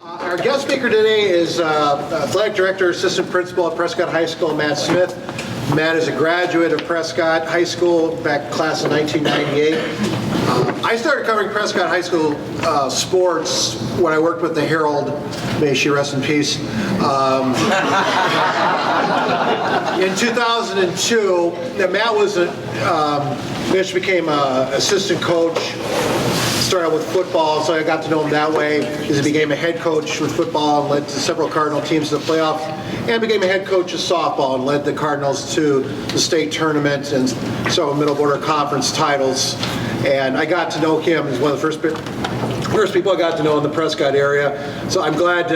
Our guest speaker today is Athletic Director, Assistant Principal at Prescott High School, Matt Smith. Matt is a graduate of Prescott High School, back class of 1998. I started covering Prescott High School sports when I worked with the Herald, may she rest in peace, in 2002. Matt was Mitch became an assistant coach. Started with football, so I got to know him that way. He became a head coach with football and led several Cardinal teams to the playoffs, and became a head coach of softball and led the Cardinals to the state tournament and several middle border conference titles. And I got to know him as one of the first people I got to know in the Prescott area. So I'm glad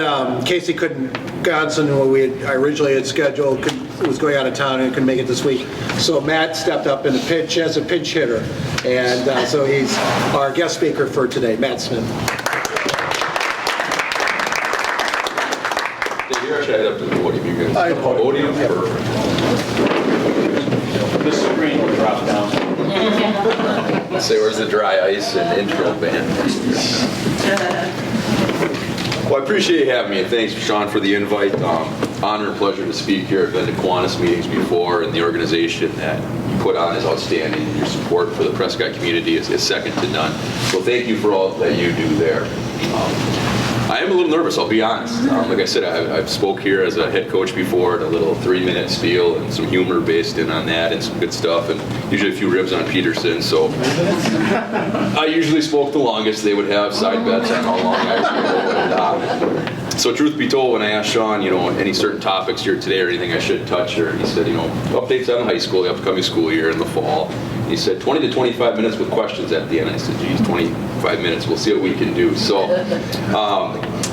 Casey Godson, who I originally had scheduled, was going out of town and couldn't make it this week. So Matt stepped up in the pinch as a pinch hitter. And so he's our guest speaker for today, Matt Smith. Dave, you're actually up to the podium. You guys. Podium? Yep. Perfect. The screen will drop down. Say, where's the dry ice and intro band? Well, I appreciate you having me, and thanks, Sean, for the invite. Honor and pleasure to speak here. I've been to Kiwanis meetings before, and the organization that you put on is outstanding. Your support for the Prescott community is second to none. So thank you for all that you do there. I am a little nervous, I'll be honest. Like I said, I've spoke here as a head coach before, at a little 3-minute spiel and some humor based in on that and some good stuff, and usually a few ribs on Peterson. So I usually spoke the longest. They would have side bets on how long I would go. So truth be told, when I asked Sean, any certain topics here today or anything I should touch, or he said, updates on high school, the upcoming school year in the fall. He said 20 to 25 minutes with questions at the end. I said, geez, 25 minutes, we'll see what we can do. So,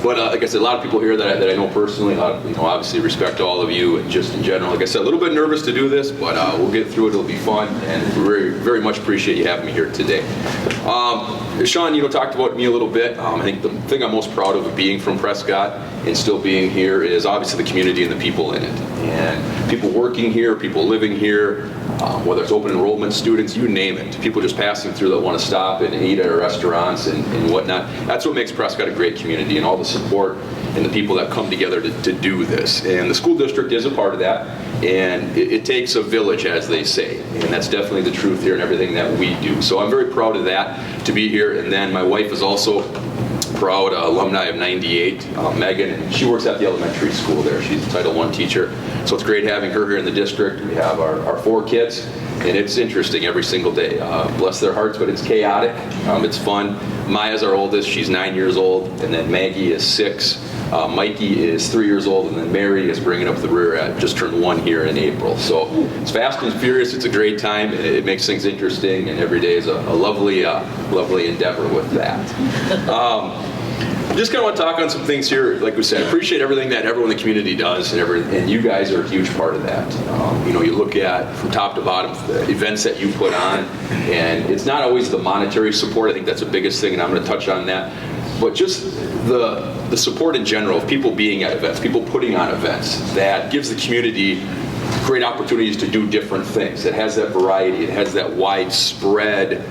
but like I said, a lot of people here that I know personally, obviously respect all of you, and just in general, like I said, a little bit nervous to do this, but we'll get through it. It'll be fun, and very, very much appreciate you having me here today. Sean, talked about me a little bit. I think the thing I'm most proud of being from Prescott and still being here is obviously the community and the people in it, and people working here, people living here, whether it's open enrollment students, you name it. People just passing through that want to stop and eat at our restaurants and whatnot. That's what makes Prescott a great community, and all the support and the people that come together to do this. And the school district is a part of that, and it takes a village, as they say, and that's definitely the truth here in everything that we do. So I'm very proud of that, to be here. And then my wife is also proud alumni of 98, Megan, and she works at the elementary school there. She's a Title I teacher, so it's great having her here in the district. We have our 4 kids, and it's interesting every single day. Bless their hearts, but it's chaotic. It's fun. Maya's our oldest. She's 9 years old, and then Maggie is 6. Mikey is 3 years old, and then Mary is bringing up the rear at just turned 1 here in April. So it's fast and furious. It's a great time. It makes things interesting, and every day is a lovely endeavor with that. Just kind of want to talk on some things here. Like we said, appreciate everything that everyone in the community does, and you guys are a huge part of that. You look at from top to bottom the events that you put on, and it's not always the monetary support. I think that's the biggest thing, and I'm going to touch on that. But just the support in general of people being at events, people putting on events, that gives the community great opportunities to do different things. It has that variety. It has that widespread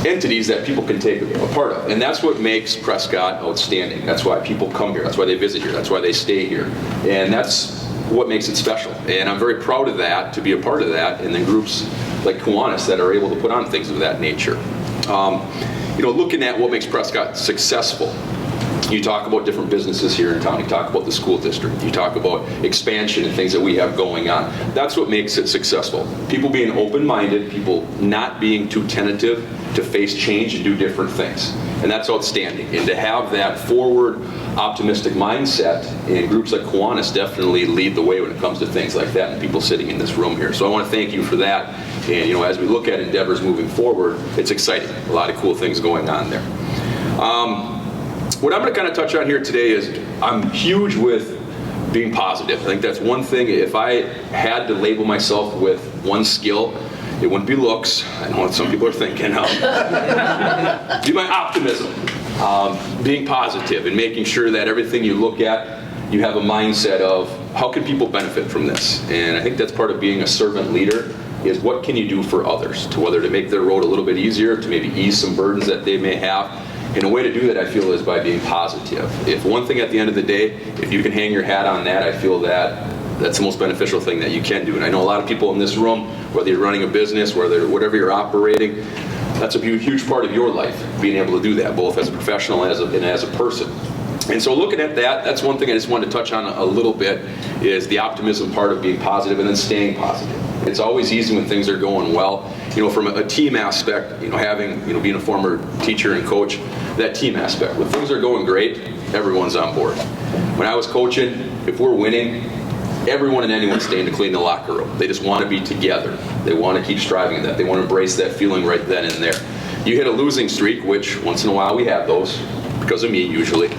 entities that people can take a part of. And that's what makes Prescott outstanding. That's why people come here. That's why they visit here. That's why they stay here. And that's what makes it special. And I'm very proud of that, to be a part of that, and then groups like Kiwanis that are able to put on things of that nature. Looking at what makes Prescott successful, you talk about different businesses here in town. You talk about the school district. You talk about expansion and things that we have going on. That's what makes it successful. People being open-minded, people not being too tentative to face change and do different things. And that's outstanding. And to have that forward, optimistic mindset, and groups like Kiwanis definitely lead the way when it comes to things like that, and people sitting in this room here. So I want to thank you for that. And as we look at endeavors moving forward, it's exciting. A lot of cool things going on there. What I'm going to kind of touch on here today is I'm huge with being positive. I think that's one thing. If I had to label myself with one skill, it wouldn't be looks. I know what some people are thinking of. Be my optimism. Being positive and making sure that everything you look at, you have a mindset of how can people benefit from this. And I think that's part of being a servant leader, is what can you do for others, to whether to make their road a little bit easier, to maybe ease some burdens that they may have. And a way to do that, I feel, is by being positive. If one thing at the end of the day, if you can hang your hat on that, I feel that that's the most beneficial thing that you can do. And I know a lot of people in this room, whether you're running a business, whatever you're operating, that's a huge part of your life, being able to do that, both as a professional and as a person. And so looking at that, that's one thing I just wanted to touch on a little bit, is the optimism part of being positive and then staying positive. It's always easy when things are going well. From a team aspect, having, being a former teacher and coach, that team aspect. When things are going great, everyone's on board. When I was coaching, if we're winning, everyone and anyone staying to clean the locker room. They just want to be together. They want to keep striving at that. They want to embrace that feeling right then and there. You hit a losing streak, which once in a while we have those, because of me usually.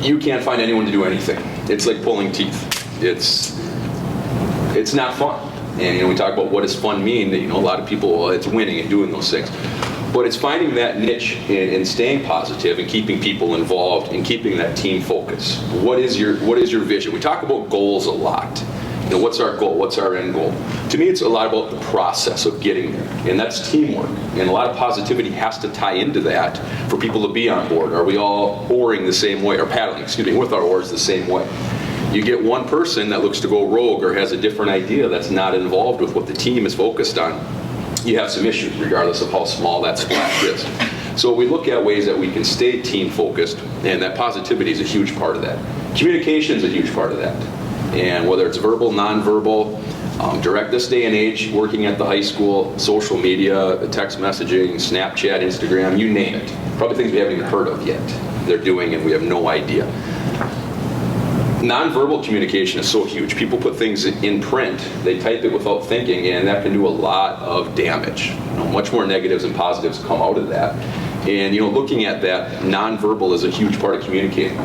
You can't find anyone to do anything. It's like pulling teeth. It's not fun. And we talk about what does fun mean. A lot of people, well, it's winning and doing those things. But it's finding that niche and staying positive and keeping people involved and keeping that team focus. What is your vision? We talk about goals a lot. What's our goal? What's our end goal? To me, it's a lot about the process of getting there, and that's teamwork. And a lot of positivity has to tie into that for people to be on board. Are we all oaring the same way, or paddling, with our oars the same way? You get one person that looks to go rogue or has a different idea that's not involved with what the team is focused on, you have some issues, regardless of how small that splash is. So we look at ways that we can stay team focused, and that positivity is a huge part of that. Communication is a huge part of that. And whether it's verbal, nonverbal, direct this day and age, working at the high school, social media, text messaging, Snapchat, Instagram, you name it. Probably things we haven't even heard of yet. They're doing and we have no idea. Nonverbal communication is so huge. People put things in print, they type it without thinking, and that can do a lot of damage. Much more negatives and positives come out of that. And looking at that, nonverbal is a huge part of communicating.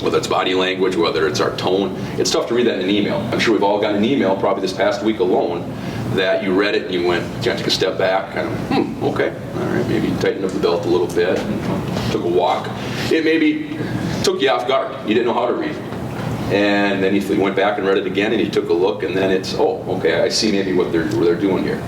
Whether it's body language, whether it's our tone. It's tough to read that in an email. I'm sure we've all got an email, probably this past week alone, that you read it and you went, you took a step back, kind of, okay, all right, maybe tighten up the belt a little bit, took a walk. It maybe took you off guard. You didn't know how to read. And then you went back and read it again, and you took a look, and then it's, oh, okay, I see maybe what they're doing here.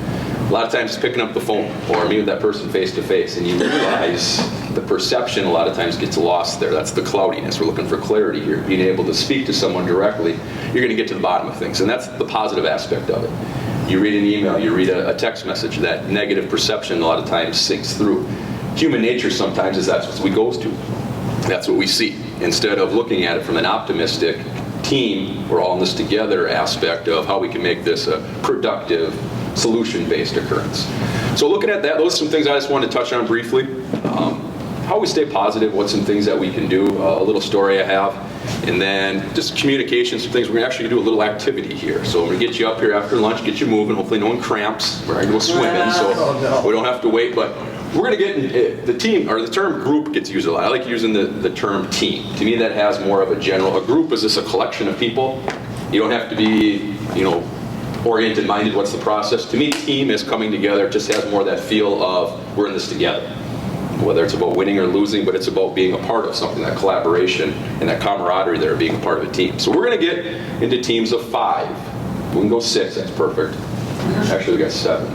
A lot of times it's picking up the phone or meeting that person face to face, and you realize the perception a lot of times gets lost there. That's the cloudiness. We're looking for clarity here. Being able to speak to someone directly, you're going to get to the bottom of things, and that's the positive aspect of it. You read an email, you read a text message, that negative perception a lot of times sinks through. Human nature sometimes is that's what we go to. That's what we see. Instead of looking at it from an optimistic team, we're all in this together aspect of how we can make this a productive, solution-based occurrence. So looking at that, those are some things I just wanted to touch on briefly. How we stay positive, what's some things that we can do, a little story I have, and then just communication, some things. We're going to actually do a little activity here. So I'm going to get you up here after lunch, get you moving. Hopefully no one cramps. We're going to go swimming, so we don't have to wait. But we're going to get the team, or the term group gets used a lot. I like using the term team. To me, that has more of a general. A group is just a collection of people. You don't have to be, oriented-minded. What's the process? To me, team is coming together. It just has more of that feel of we're in this together. Whether it's about winning or losing, but it's about being a part of something, that collaboration and that camaraderie there, being a part of a team. So we're going to get into teams of 5. We can go 6, that's perfect. Actually, we got 7.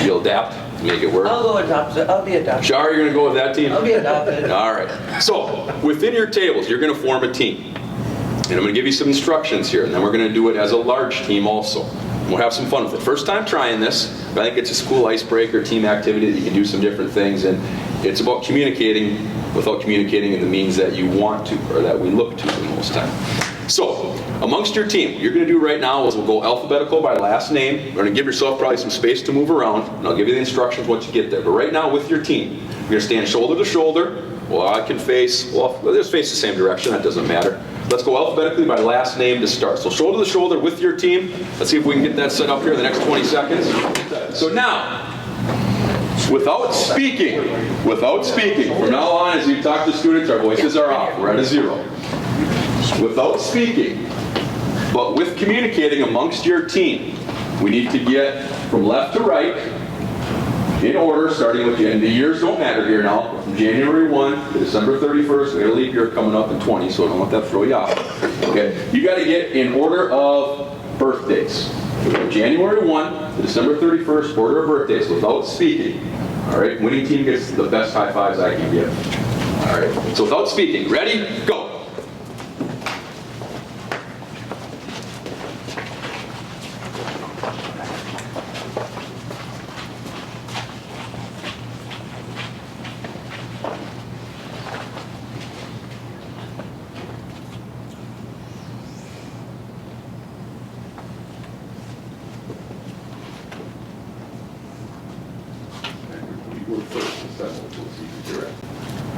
You'll adapt, make it work? I'll go adopted. I'll be adopted. Shar, you're going to go with that team? I'll be adopted. All right. So within your tables, you're going to form a team. And I'm going to give you some instructions here, and then we're going to do it as a large team also. We'll have some fun with it. First time trying this, but I think it's a school icebreaker, team activity that you can do some different things, and it's about communicating without communicating in the means that you want to, or that we look to the most time. So, amongst your team, what you're going to do right now is we'll go alphabetical by last name. You're going to give yourself probably some space to move around, and I'll give you the instructions once you get there. But right now, with your team, you're going to stand shoulder to shoulder. Well, I can face, well, let's face the same direction. That doesn't matter. Let's go alphabetically by last name to start. So shoulder to shoulder with your team. Let's see if we can get that set up here in the next 20 seconds. So now, without speaking, from now on as you talk to students, our voices are off. We're at a 0. Without speaking, but with communicating amongst your team, we need to get from left to right, in order, starting with the years don't matter here now. From January 1 to December 31st, we got a leap year coming up in 20, so don't let that throw you off. Okay, you got to get in order of birthdays. January 1 to December 31st, order of birthdays without speaking. All right, winning team gets the best high fives I can give. All right, so without speaking, ready, go.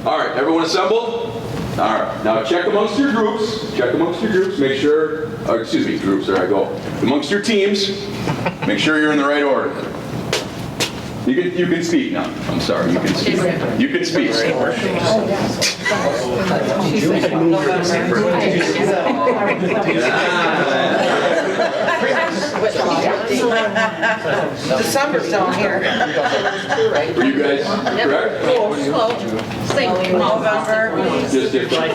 All right, everyone assembled? All right, now check amongst your groups. Check amongst your groups. Make sure, excuse me, groups, there I go. Amongst your teams, make sure you're in the right order. You can speak now. I'm sorry, you can speak. You can speak. December's down here. Were you guys correct? November. Just different.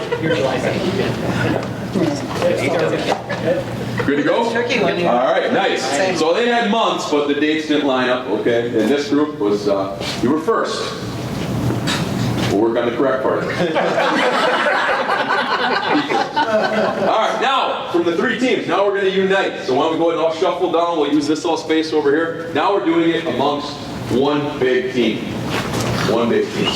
Good to go? Tricky one. All right, nice. So they had months, but the dates didn't line up, okay? And this group was, you were first. We'll work on the correct part. All right, now, from the three teams, now we're going to unite. So why don't we go ahead and all shuffle down. We'll use this little space over here. Now we're doing it amongst one big team. One big team.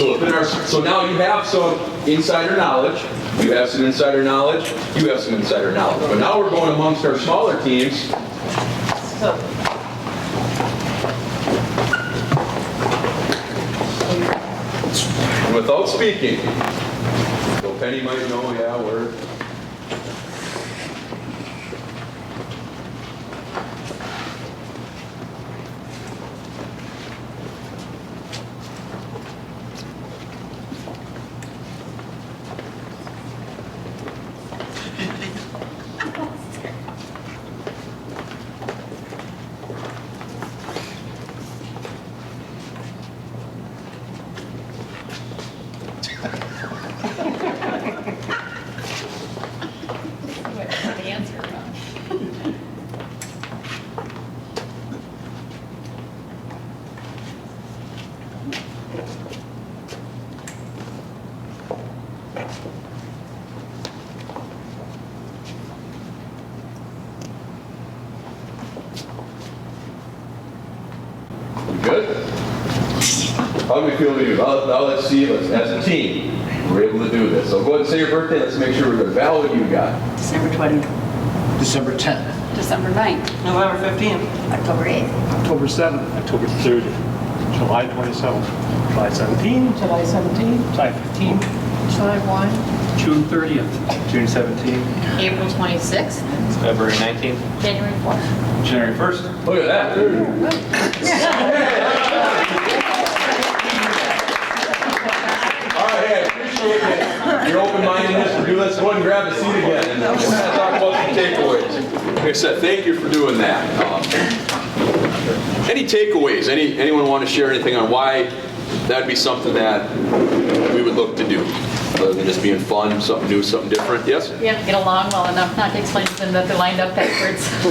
So now you have some insider knowledge. You have some insider knowledge. You have some insider knowledge. But now we're going amongst our smaller teams. And without speaking. So Penny might know, yeah, we're... Good? How do we feel to you? Now let's see, as a team, we're able to do this. So go ahead and say your birthday. Let's make sure we're good. Val, what do you got? December 20th. December 10th. December 9th. November 15th. October 8th. October 7th. October 30th, July 27th, July 17th, July 17th. July 15th, July 1. June 30th, June 17th, April 26th, February 19th, January 4th. January 1st. Look at that. All right, hey, I appreciate your open-mindedness to do this. Go ahead and grab a seat again and talk about some takeaways. Like I said, thank you for doing that. Any takeaways? Anyone want to share anything on why that'd be something that we would look to do? Other than just being fun, something new, something different. Yes? We have to get along well enough not to explain to them that they're lined up backwards. You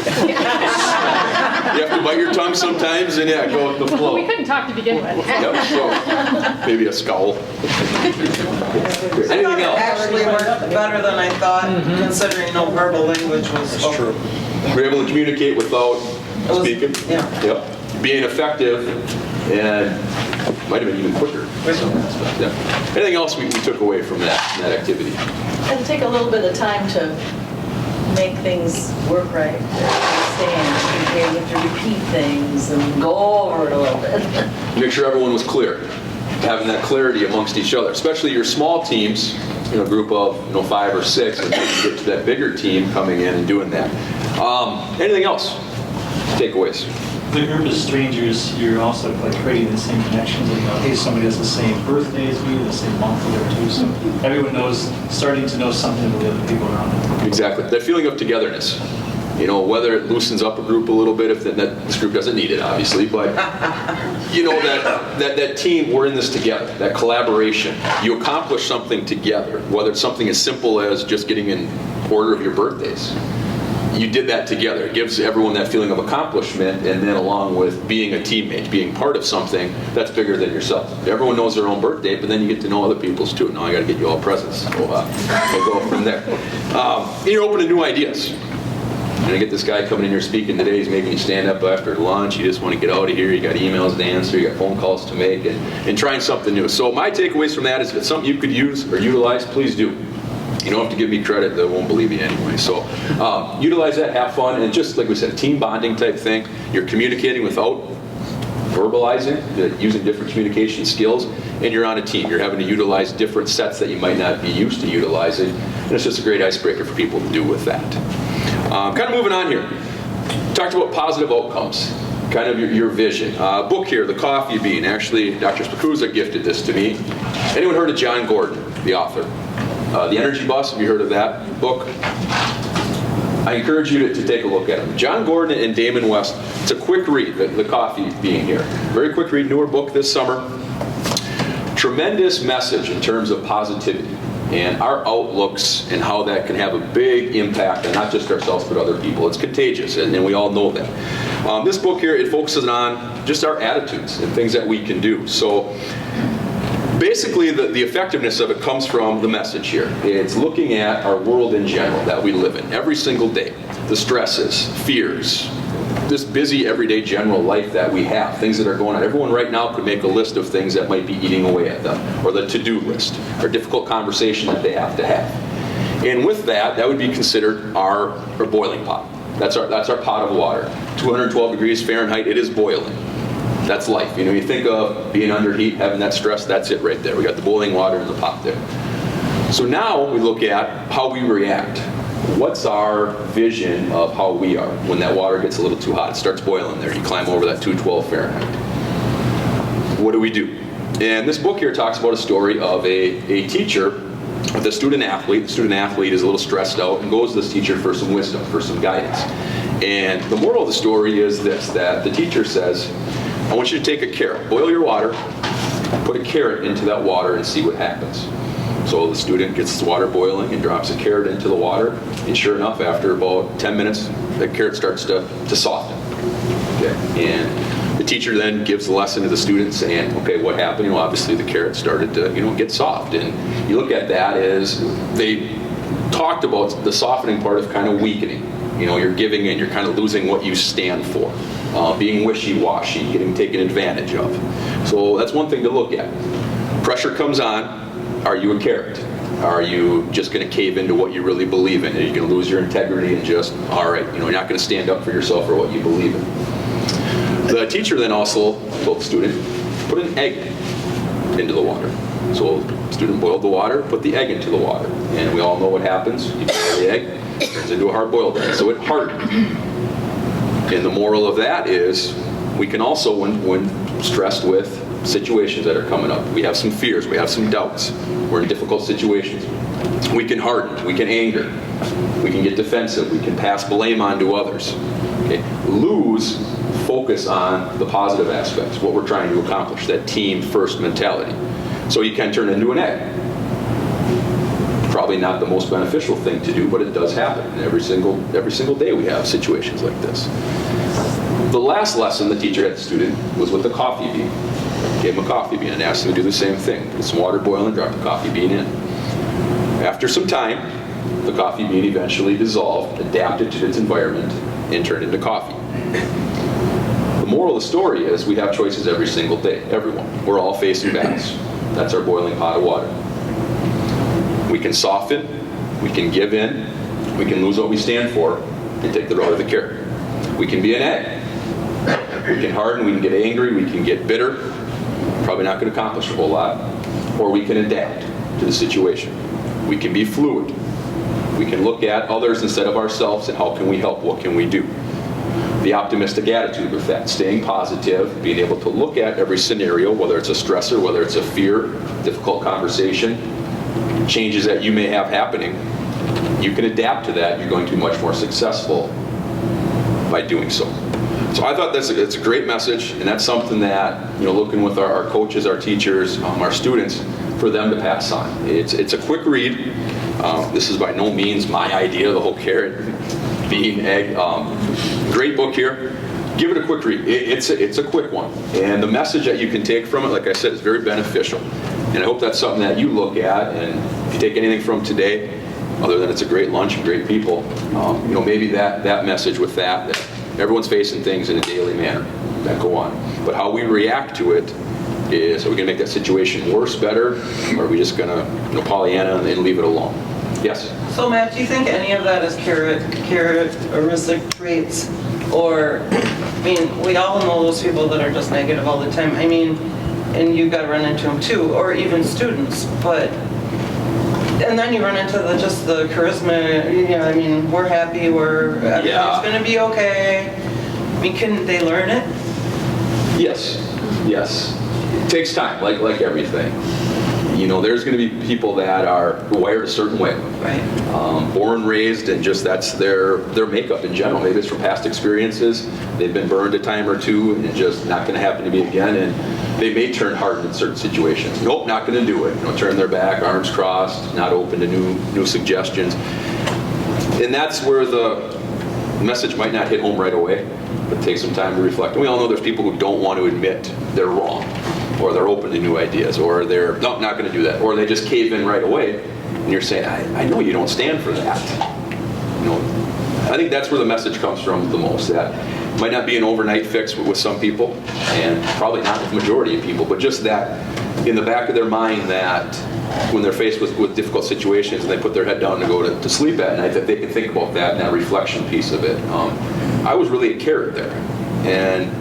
have to bite your tongue sometimes and yeah, go with the flow. We couldn't talk to begin with. Yep, so maybe a scowl. Anything else? Actually worked better than I thought, considering no verbal language was spoken. We're able to communicate without speaking. Yeah. Yep. Being effective and might have been even quicker. Yeah. Anything else we took away from that activity? And take a little bit of time to make things work right, understand. You have to repeat things and go over it a little bit. Make sure everyone was clear, having that clarity amongst each other, especially your small teams, a group of 5 or 6, and then you get to that bigger team coming in and doing that. Anything else? Takeaways? The group of strangers, you're also like creating the same connections. And, hey, somebody has the same birthday as me, the same month or two, so everyone knows, starting to know something about the other people around them. Exactly. That feeling of togetherness. Whether it loosens up a group a little bit, if this group doesn't need it, obviously, but that team, we're in this together, that collaboration. You accomplish something together, whether it's something as simple as just getting in order of your birthdays. you did that together. It gives everyone that feeling of accomplishment, and then along with being a teammate, being part of something that's bigger than yourself. Everyone knows their own birth date, but then you get to know other people's too. Now I got to get you all presents. We'll go from there. And you're open to new ideas. And I get this guy coming in here speaking today. He's making you stand up after lunch. You just want to get out of here. You got emails to answer. You got phone calls to make, and trying something new. So my takeaways from that is if it's something you could use or utilize, please do. You don't have to give me credit. They won't believe you anyway. So utilize that, have fun, and just like we said, a team bonding type thing. You're communicating without verbalizing, using different communication skills, and you're on a team. You're having to utilize different sets that you might not be used to utilizing, and it's just a great icebreaker for people to do with that. Kind of moving on here. Talked about positive outcomes, kind of your vision. Book here, The Coffee Bean. Actually, Dr. Spacuzza gifted this to me. Anyone heard of John Gordon, the author? The Energy Bus, have you heard of that book? I encourage you to take a look at it. John Gordon and Damon West, it's a quick read, The Coffee Bean here. Very quick read, newer book this summer. Tremendous message in terms of positivity and our outlooks and how that can have a big impact on not just ourselves but other people. It's contagious, and we all know that. This book here, it focuses on just our attitudes and things that we can do. So basically, the effectiveness of it comes from the message here. It's looking at our world in general that we live in every single day. The stresses, fears, this busy everyday general life that we have, things that are going on. Everyone right now could make a list of things that might be eating away at them, or the to-do list, or difficult conversation that they have to have. And with that, that would be considered our boiling pot. That's our pot of water. 212 degrees Fahrenheit, it is boiling. That's life. You know, you think of being under heat, having that stress, that's it right there. We got the boiling water in the pot there. So now we look at how we react. What's our vision of how we are when that water gets a little too hot? It starts boiling there. You climb over that 212 Fahrenheit. What do we do? And this book here talks about a story of a teacher with a student athlete. The student athlete is a little stressed out and goes to this teacher for some wisdom, for some guidance. And the moral of the story is this, that the teacher says, I want you to take a carrot, boil your water, put a carrot into that water and see what happens. So the student gets the water boiling and drops a carrot into the water, and sure enough, after about 10 minutes, the carrot starts to soften. Okay. And the teacher then gives the lesson to the student saying, okay, what happened? Well, obviously the carrot started to get soft. And you look at that as they talked about the softening part of kind of weakening. You're giving in, you're kind of losing what you stand for. Being wishy-washy, getting taken advantage of. So that's one thing to look at. Pressure comes on. Are you a carrot? Are you just going to cave into what you really believe in? Are you going to lose your integrity and just, all right, you're not going to stand up for yourself or what you believe in? The teacher then also told the student, put an egg into the water. So the student boiled the water, put the egg into the water. And we all know what happens. You boil the egg, it turns into a hard-boiled egg. So it hardened. And the moral of that is we can also, when stressed with situations that are coming up, we have some fears, we have some doubts, we're in difficult situations, we can harden, we can anger, we can get defensive, we can pass blame on to others. Okay? Lose focus on the positive aspects, what we're trying to accomplish, that team first mentality. So you can turn into an egg. Probably not the most beneficial thing to do, but it does happen. And every single day we have situations like this. The last lesson the teacher had the student was with the coffee bean. Gave him a coffee bean and asked him to do the same thing. Put some water boiling, drop the coffee bean in. After some time, the coffee bean eventually dissolved, adapted to its environment, and turned into coffee. The moral of the story is we have choices every single day, everyone. We're all facing battles. That's our boiling pot of water. We can soften, we can give in, we can lose what we stand for, and take the road of the carrot. We can be an egg. We can harden, we can get angry, we can get bitter, probably not going to accomplish a whole lot, or we can adapt to the situation. We can be fluid. We can look at others instead of ourselves and how can we help, what can we do. The optimistic attitude with that, staying positive, being able to look at every scenario, whether it's a stressor, whether it's a fear, difficult conversation, changes that you may have happening, you can adapt to that. You're going to be much more successful by doing so. So I thought it's a great message, and that's something that, looking with our coaches, our teachers, our students, for them to pass on. It's a quick read. This is by no means my idea, the whole carrot being egg. Great book here. Give it a quick read. It's a quick one. And the message that you can take from it, like I said, is very beneficial. And I hope that's something that you look at. And if you take anything from today, other than it's a great lunch and great people, maybe that message with that everyone's facing things in a daily manner that go on. But how we react to it is, are we going to make that situation worse, better, or are we just going to Pollyanna and leave it alone? Yes? So Matt, do you think any of that is characteristic traits? Or, I mean, we all know those people that are just negative all the time. I mean, and you've got to run into them too, or even students. But, and then you run into just the charisma, I mean, we're happy, everything's going to be okay. I mean, can they learn it? Yes. It takes time, like everything. There's going to be people that are wired a certain way. Right. Born, raised, and just that's their makeup in general. Maybe it's from past experiences. They've been burned a time or two, and it's just not going to happen to me again. And they may turn hard in certain situations. Nope, not going to do it. Turn their back, arms crossed, not open to new suggestions. And that's where the message might not hit home right away, but take some time to reflect. And we all know there's people who don't want to admit they're wrong, or they're open to new ideas, or they're not going to do that, or they just cave in right away. And you're saying, I know you don't stand for that. I think that's where the message comes from the most. That might not be an overnight fix with some people, and probably not with the majority of people, but just that in the back of their mind that when they're faced with difficult situations and they put their head down to go to sleep at night, that they can think about that and that reflection piece of it. I was really a carrot there, and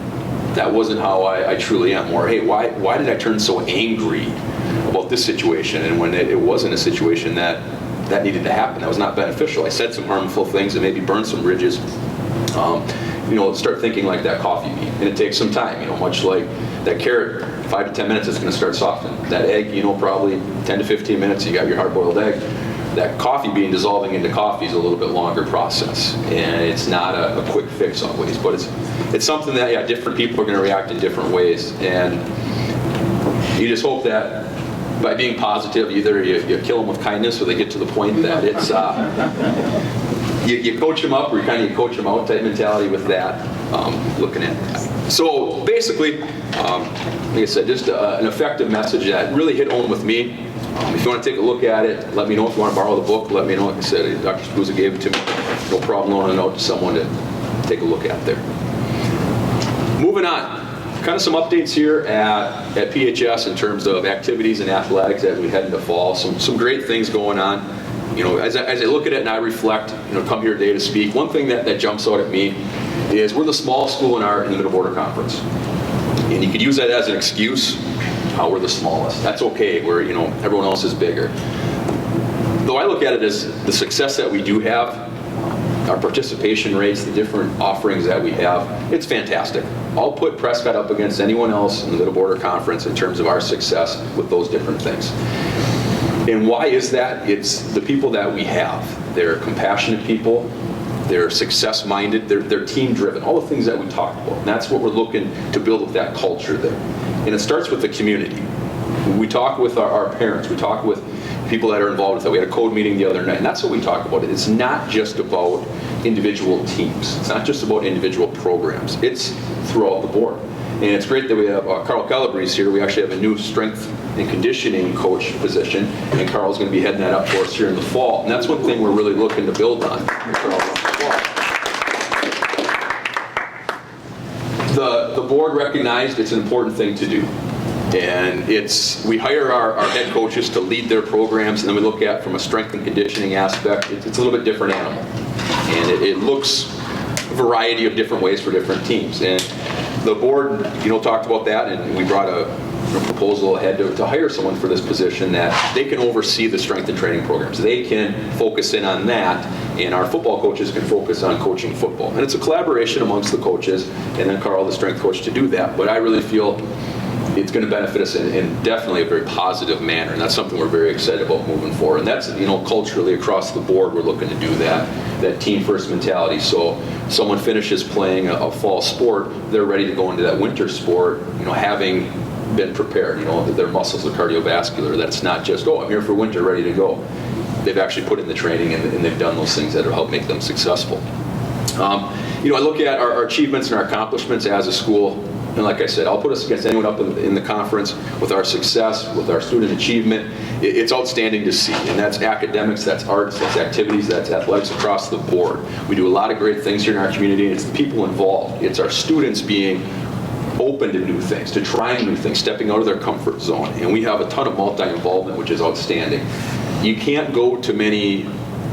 that wasn't how I truly am. Or, hey, why did I turn so angry about this situation? And when it wasn't a situation that needed to happen, that was not beneficial. I said some harmful things and maybe burned some bridges. Start thinking like that coffee bean. And it takes some time, much like that carrot, 5 to 10 minutes it's going to start softening. That egg, probably 10 to 15 minutes, you got your hard-boiled egg. That coffee bean dissolving into coffee is a little bit longer process. And it's not a quick fix always, but it's something that, different people are going to react in different ways. And you just hope that by being positive, either you kill them with kindness or they get to the point that it's, you coach them up or you coach them out type mentality with that, looking at that. So basically, like I said, just an effective message that really hit home with me. If you want to take a look at it, let me know. If you want to borrow the book, let me know. Like I said, Dr. Spuzza gave it to me. No problem loaning it out to someone to take a look at there. Moving on, kind of some updates here at PHS in terms of activities and athletics as we head into fall. Some great things going on. As I look at it and I reflect, come here today to speak, one thing that jumps out at me is we're the smallest school in the Middle Border Conference. And you could use that as an excuse. We're the smallest. That's okay. Everyone else is bigger. Though I look at it as the success that we do have, our participation rates, the different offerings that we have, it's fantastic. I'll put Prescott up against anyone else in the Middle Border Conference in terms of our success with those different things. And why is that? It's the people that we have. They're compassionate people. They're success-minded. They're team-driven. All the things that we talked about. And that's what we're looking to build with that culture there. And it starts with the community. We talk with our parents. We talk with people that are involved with that. We had a code meeting the other night, and that's what we talk about. It's not just about individual teams. It's not just about individual programs. It's throughout the board. And it's great that we have Carl Calabrese here. We actually have a new strength and conditioning coach position, and Carl's going to be heading that up for us here in the fall. And that's one thing we're really looking to build on. The board recognized it's an important thing to do. And we hire our head coaches to lead their programs, and then we look at from a strength and conditioning aspect, it's a little bit different animal. And it looks a variety of different ways for different teams. And the board, talked about that, and we brought a proposal ahead to hire someone for this position that they can oversee the strength and training programs. They can focus in on that, and our football coaches can focus on coaching football. And it's a collaboration amongst the coaches, and then Carl, the strength coach, to do that. But I really feel it's going to benefit us in definitely a very positive manner, and that's something we're very excited about moving forward. And that's, culturally across the board, we're looking to do that team first mentality. So someone finishes playing a fall sport, they're ready to go into that winter sport, having been prepared, that their muscles are cardiovascular, that it's not just, I'm here for winter, ready to go. They've actually put in the training and they've done those things that will help make them successful. I look at our achievements and our accomplishments as a school, and like I said, I'll put us against anyone up in the conference with our success, with our student achievement. It's outstanding to see, and that's academics, that's arts, that's activities, that's athletics across the board. We do a lot of great things here in our community, and it's the people involved. It's our students being open to new things, to trying new things, stepping out of their comfort zone, and we have a ton of multi-involvement, which is outstanding. You can't go to many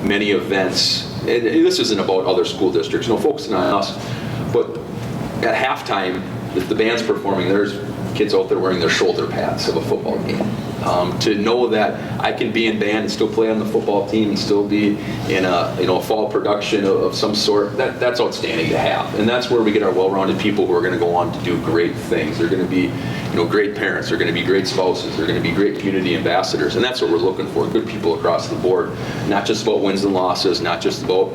events, and this isn't about other school districts, focusing on us, but at halftime, if the band's performing, there's kids out there wearing their shoulder pads of a football game. To know that I can be in band and still play on the football team and still be in a fall production of some sort, that's outstanding to have. And that's where we get our well-rounded people who are going to go on to do great things. They're going to be great parents, they're going to be great spouses, they're going to be great community ambassadors, and that's what we're looking for, good people across the board. Not just about wins and losses, not just about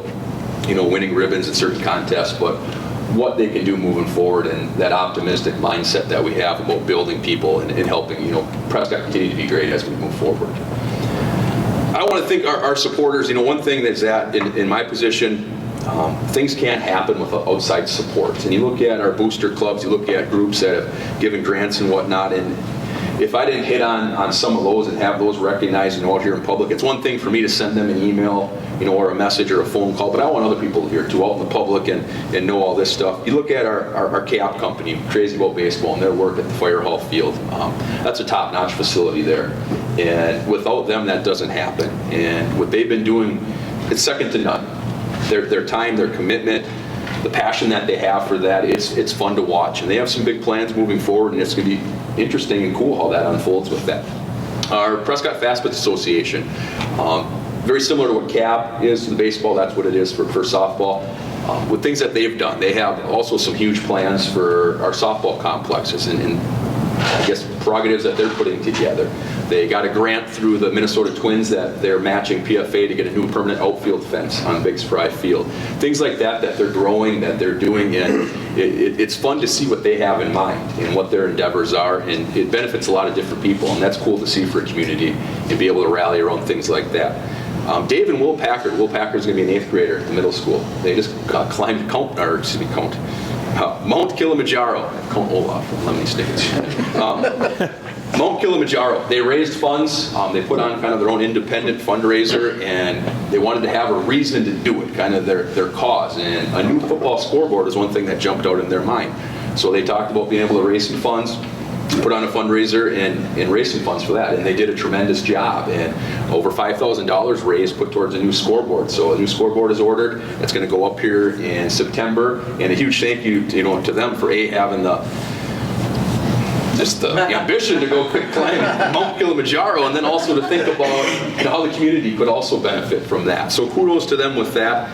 winning ribbons in certain contests, but what they can do moving forward, and that optimistic mindset that we have about building people and helping Prescott continue to be great as we move forward. I want to thank our supporters. One thing that's in my position, things can't happen without outside support. And you look at our booster clubs, you look at groups that have given grants and whatnot, and if I didn't hit on some of those and have those recognized out here in public, it's one thing for me to send them an email, or a message or a phone call, but I want other people to hear too, out in the public and know all this stuff. You look at our CAP company, Crazy About Baseball, and their work at the Fire Hall Field. That's a top-notch facility there, and without them, that doesn't happen. And what they've been doing, it's second to none. Their time, their commitment, the passion that they have for that, it's fun to watch. And they have some big plans moving forward, and it's going to be interesting and cool how that unfolds with that. Our Prescott Fastball Association, very similar to what CAP is to the baseball, that's what it is for softball. With things that they've done, they have also some huge plans for our softball complexes and I guess prerogatives that they're putting together. They got a grant through the Minnesota Twins that they're matching PFA to get a new permanent outfield fence on Big Spry Field. Things like that they're growing, that they're doing, and it's fun to see what they have in mind and what their endeavors are, and it benefits a lot of different people, and that's cool to see for a community and be able to rally around things like that. Dave and Will Packard. Will Packard's going to be an 8th grader in middle school. They just climbed Mount Kilimanjaro. Count Olaf from Lemony Snickets. Mount Kilimanjaro. They raised funds. They put on kind of their own independent fundraiser, and they wanted to have a reason to do it, kind of their cause. And a new football scoreboard is one thing that jumped out in their mind. So they talked about being able to raise some funds, put on a fundraiser and raise some funds for that, and they did a tremendous job, and over $5,000 raised put towards a new scoreboard. So a new scoreboard is ordered. It's going to go up here in September, and a huge thank you to them for having the ambition to go climb Mount Kilimanjaro, and then also to think about how the community could also benefit from that. So kudos to them with that.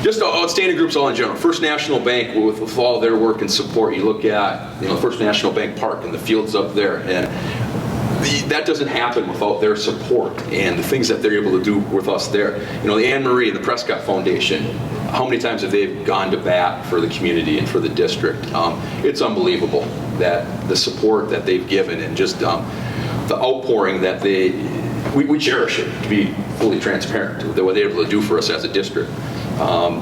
Just outstanding groups all in general. First National Bank, with all their work and support, you look at First National Bank Park and the fields up there, and that doesn't happen without their support and the things that they're able to do with us there. The Anne Marie and the Prescott Foundation, how many times have they gone to bat for the community and for the district? It's unbelievable that the support that they've given, and just the outpouring that we cherish it, to be fully transparent to what they're able to do for us as a district.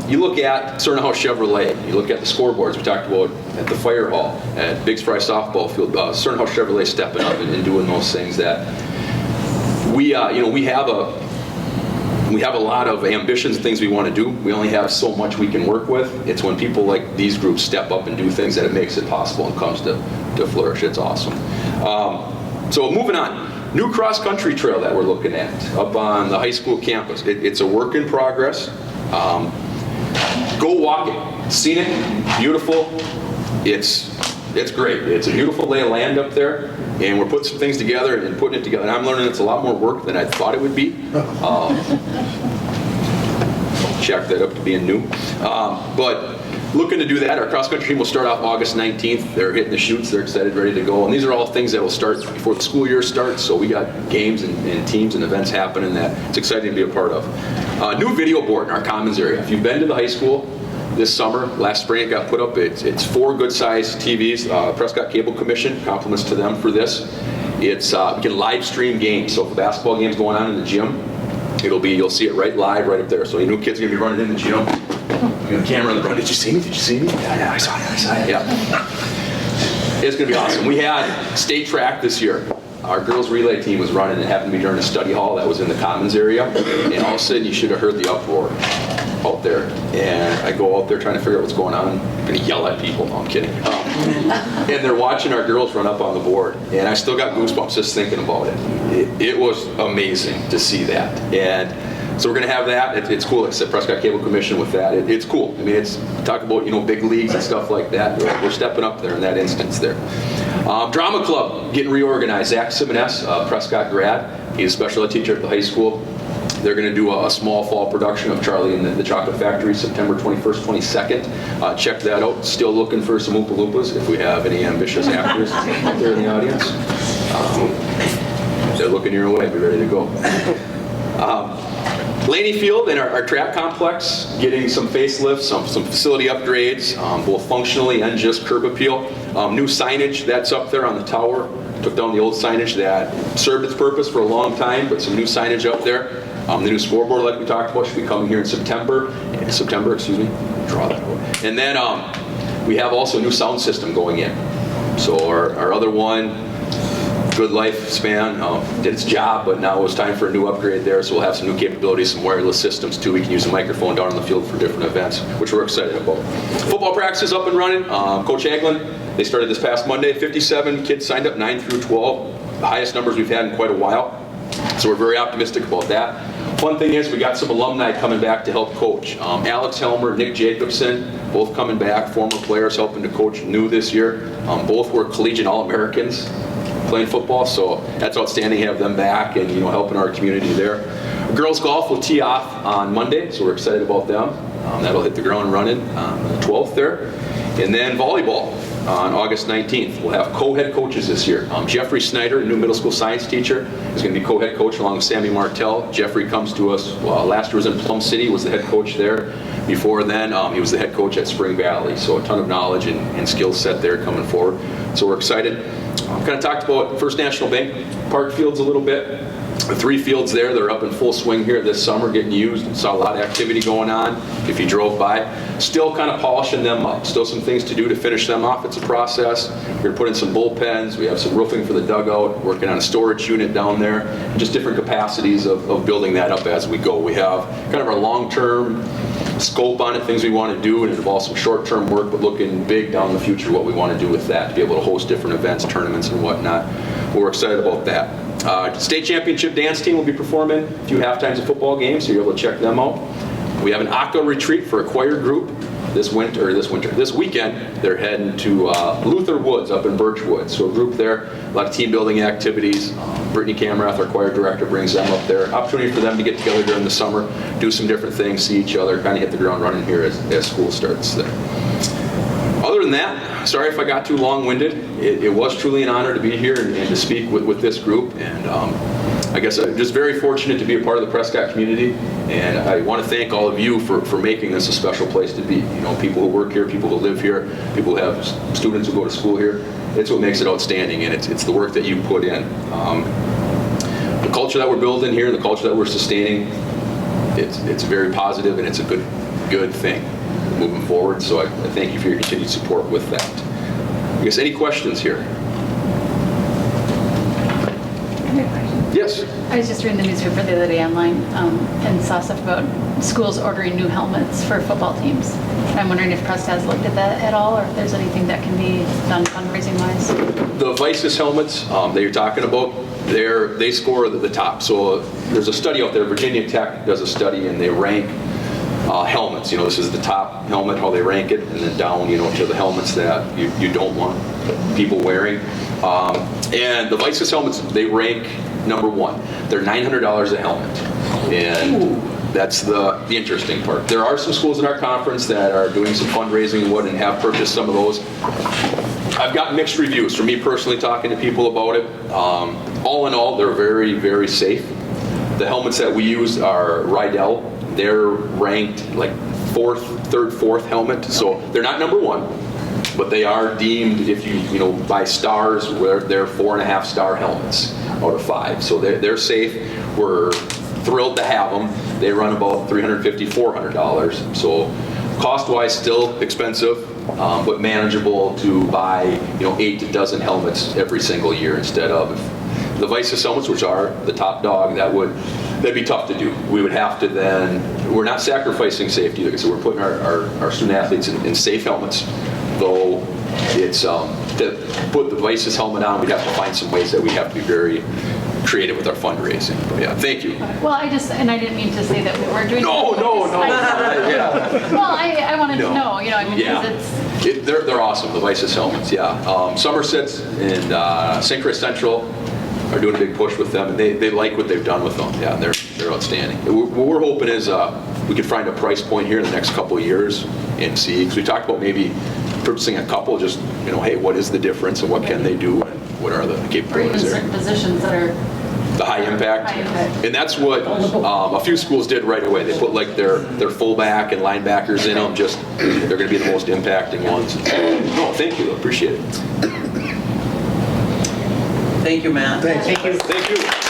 You look at Cernahouse Chevrolet, you look at the scoreboards we talked about at the fire hall, at Big Spry softball field, Cernahouse Chevrolet stepping up and doing those things that we have a lot of ambitions and things we want to do. We only have so much we can work with. It's when people like these groups step up and do things that it makes it possible and comes to flourish. It's awesome. So moving on. New cross-country trail that we're looking at up on the high school campus. It's a work in progress. Go walk it. Scenic, beautiful. It's great. It's a beautiful lay of land up there, and we're putting some things together and putting it together. And I'm learning it's a lot more work than I thought it would be. Check that up to being new. But looking to do that. Our cross-country team will start off August 19th. They're hitting the chutes. They're excited, ready to go. And these are all things that will start before the school year starts. So we got games and teams and events happening that it's exciting to be a part of. New video board in our commons area. If you've been to the high school this summer, last spring it got put up. It's 4 good-sized TVs. Prescott Cable Commission, compliments to them for this. It's we can live stream games. So if a basketball game's going on in the gym, you'll see it right live right up there. So kids are gonna be running in the gym. Camera in the front. Did you see me? Did you see me? Yeah, I saw it. Yeah. It's going to be awesome. We had state track this year. Our girls relay team was running and happened to be during a study hall that was in the commons area. And all of a sudden, you should have heard the uproar out there. And I go out there trying to figure out what's going on. I'm going to yell at people. No, I'm kidding. And they're watching our girls run up on the board. And I still got goosebumps just thinking about it. It was amazing to see that. And so we're going to have that. It's cool. It's the Prescott Cable Commission with that. It's cool. I mean, it's talk about, big leagues and stuff like that. We're stepping up there in that instance there. Drama Club getting reorganized. Zach Simones, Prescott grad. He's a special ed teacher at the high school. They're going to do a small fall production of Charlie and the Chocolate Factory, September 21st, 22nd. Check that out. Still looking for some Oompa Loompas if we have any ambitious actors out there in the audience. They're looking your way. Be ready to go. Laney Field and our track complex getting some facelifts, some facility upgrades, both functionally and just curb appeal. New signage that's up there on the tower. Took down the old signage that served its purpose for a long time, but some new signage up there. The new scoreboard, like we talked about, should be coming here in September. Draw that out. And then we have also a new sound system going in. So our other one, good lifespan, did its job, but now it's time for a new upgrade there. So we'll have some new capabilities, some wireless systems too. We can use a microphone down on the field for different events, which we're excited about. Football practice is up and running. Coach Hagelin, they started this past Monday. 57 kids signed up, 9 through 12. The highest numbers we've had in quite a while. So we're very optimistic about that. Fun thing is we got some alumni coming back to help coach. Alex Helmer, Nick Jacobson, both coming back, former players helping to coach new this year. Both were collegiate All-Americans playing football, so that's outstanding to have them back and helping our community there. Girls golf will tee off on Monday, so we're excited about them. That'll hit the ground running on the 12th there. And then volleyball on August 19th. We'll have co-head coaches this year. Jeffrey Snyder, a new middle school science teacher, is going to be co-head coach along with Sammy Martell. Jeffrey comes to us, last year was in Plum City, was the head coach there. Before then, he was the head coach at Spring Valley, so a ton of knowledge and skill set there coming forward. So we're excited. Kind of talked about First National Bank Park fields a little bit. The 3 fields there, they're up in full swing here this summer, getting used. Saw a lot of activity going on if you drove by. Still kind of polishing them up. Still some things to do to finish them off. It's a process. We're going to put in some bullpens. We have some roofing for the dugout. Working on a storage unit down there. Just different capacities of building that up as we go. We have kind of our long-term scope on it, things we want to do, and it involves some short-term work, but looking big down the future, what we want to do with that, to be able to host different events, tournaments, and whatnot. We're excited about that. State championship dance team will be performing a few halftimes of football games, so you're able to check them out. We have an ACA retreat for a choir group this weekend. They're heading to Luther Woods up in Birchwood. So a group there, a lot of team building activities. Brittany Camrath, our choir director, brings them up there. Opportunity for them to get together during the summer, do some different things, see each other, kind of hit the ground running here as school starts there. Other than that, sorry if I got too long-winded. It was truly an honor to be here and to speak with this group. And I guess I'm just very fortunate to be a part of the Prescott community. And I want to thank all of you for making this a special place to be. People who work here, people who live here, people who have students who go to school here. It's what makes it outstanding, and it's the work that you put in. The culture that we're building here, the culture that we're sustaining, it's very positive, and it's a good thing moving forward. So I thank you for your continued support with that. I guess any questions here? Yes. I was just reading the newspaper the other day online and saw stuff about schools ordering new helmets for football teams. I'm wondering if Prescott has looked at that at all, or if there's anything that can be done fundraising-wise. The Vices helmets that you're talking about, they score at the top. So there's a study out there, Virginia Tech does a study, and they rank helmets. This is the top helmet, how they rank it, and then down, to the helmets that you don't want people wearing. And the Vices helmets, they rank number 1. They're $900 a helmet. And that's the interesting part. There are some schools in our conference that are doing some fundraising and have purchased some of those. I've gotten mixed reviews from me personally talking to people about it. All in all, they're very, very safe. The helmets that we use are Rydell. They're ranked like 4th helmet. So they're not number 1, but they are deemed, if you by stars, where they're 4.5 star helmets out of 5. So they're safe. We're thrilled to have them. They run about $350, $400. So Cost-wise, still expensive, but manageable to buy, 8 to dozen helmets every single year instead of the Vices helmets, which are the top dog. That'd be tough to do. We would have to then, we're not sacrificing safety. Like I said, we're putting our student athletes in safe helmets, though it's, to put the Vices helmet on, we'd have to find some ways that we have to be very creative with our fundraising. But yeah, thank you. Well, I didn't mean to say that we weren't doing. No. Yeah. Well, I wanted to No. know, because Yeah. it's, They're awesome, the Vices helmets, yeah. Somerset and St. Chris Central are doing a big push with them, and they like what they've done with them. Yeah, they're outstanding. What we're hoping is we could find a price point here in the next couple of years and see, because we talked about maybe purchasing a couple, just, hey, what is the difference and what can they do and what are the or even capabilities there? certain positions that are. The high impact. High impact. And that's what a few schools did right away. They put like their fullback and linebackers in them, they're going to be the most impacting ones. No, thank you, appreciate it. Thank you, Matt. Thank you. Thank you.